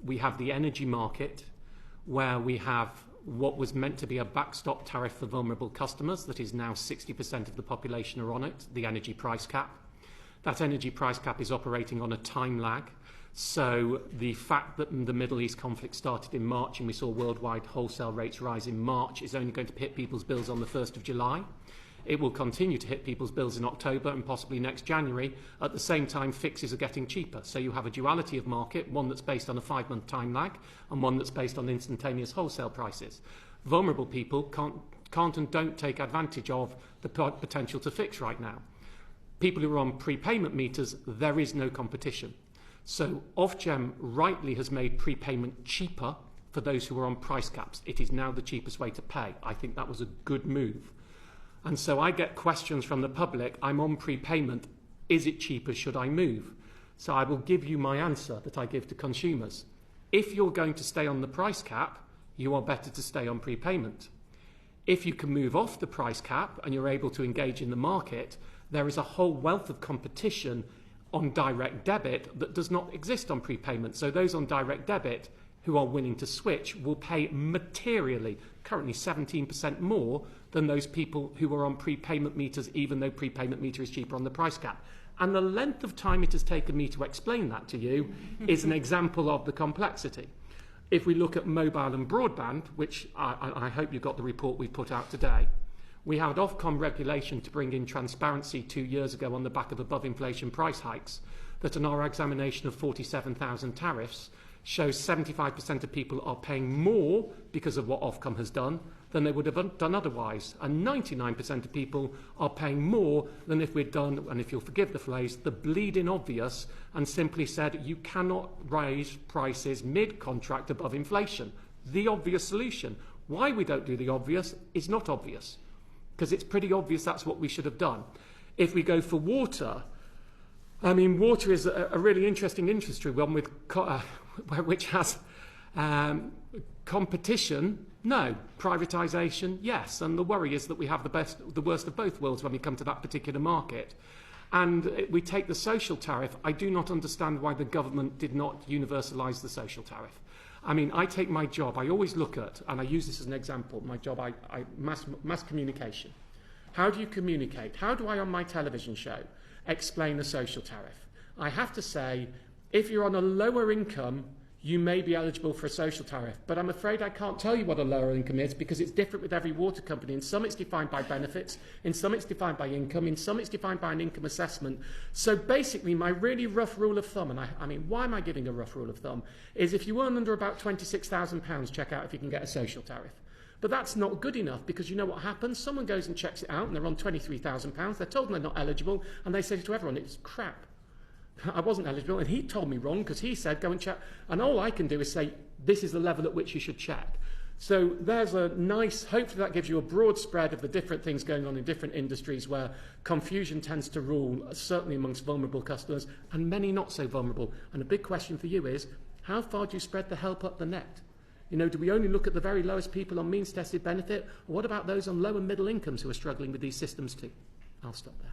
we have the energy market, where we have what was meant to be a backstop tariff for vulnerable customers that is now 60% of the population are on it, the energy price cap. That energy price cap is operating on a time lag. So the fact that the Middle East conflict started in March and we saw worldwide wholesale rates rise in March is only going to hit people's bills on the 1st of July. It will continue to hit people's bills in October and possibly next January. At the same time, fixes are getting cheaper. So you have a duality of market, one that's based on a 5-month time lag and one that's based on instantaneous wholesale prices. Vulnerable people can't and don't take advantage of the potential to fix right now. People who are on prepayment meters, there is no competition. So Ofgem rightly has made prepayment cheaper for those who are on price caps. It is now the cheapest way to pay. I think that was a good move. And so I get questions from the public, I'm on prepayment, is it cheaper, should I move? So I will give you my answer that I give to consumers. If you're going to stay on the price cap, you are better to stay on prepayment. If you can move off the price cap and you're able to engage in the market, there is a whole wealth of competition on direct debit that does not exist on prepayment. So those on direct debit who are willing to switch will pay materially, currently 17% more than those people who are on prepayment meters, even though prepayment meter is cheaper on the price cap. And the length of time it has taken me to explain that to you is an example of the complexity. If we look at mobile and broadband, which I hope you got the report we put out today, we had Ofcom regulation to bring in transparency 2 years ago on the back of above inflation price hikes, that in our examination of 47,000 tariffs shows 75% of people are paying more because of what Ofcom has done than they would have done otherwise. And 99% of people are paying more than if we'd done, and if you'll forgive the phrase, the bleeding obvious and simply said you cannot raise prices mid-contract above inflation. The obvious solution. Why we don't do the obvious is not obvious, because it's pretty obvious that's what we should have done. If we go for water, I mean, water is a really interesting industry, one with which has competition, no. Privatisation, yes. And the worry is that we have the worst of both worlds when we come to that particular market. And we take the social tariff. I do not understand why the government did not universalise the social tariff. I mean, I take my job, I always look at, and I use this as an example, my job, mass communication. How do you communicate? How do I, on my television show, explain a social tariff? I have to say, if you're on a lower income, you may be eligible for a social tariff. But I'm afraid I can't tell you what a lower income is because it's different with every water company. In some it's defined by benefits, in some it's defined by income, in some it's defined by an income assessment. So basically my really rough rule of thumb, and I mean, why am I giving a rough rule of thumb, is if you earn under about £26,000, check out if you can get a social tariff. But that's not good enough because you know what happens? Someone goes and checks it out and they're on £23,000. They're told they're not eligible and they say to everyone, it's crap. I wasn't eligible, and he told me wrong because he said go and check, and all I can do is say this is the level at which you should check. So there's a nice, hopefully that gives you a broad spread of the different things going on in different industries where confusion tends to rule, certainly amongst vulnerable customers and many not so vulnerable. And a big question for you is, how far do you spread the help up the net? You know, do we only look at the very lowest people on means tested benefit, or what about those on low and middle incomes who are struggling with these systems too? I'll stop there.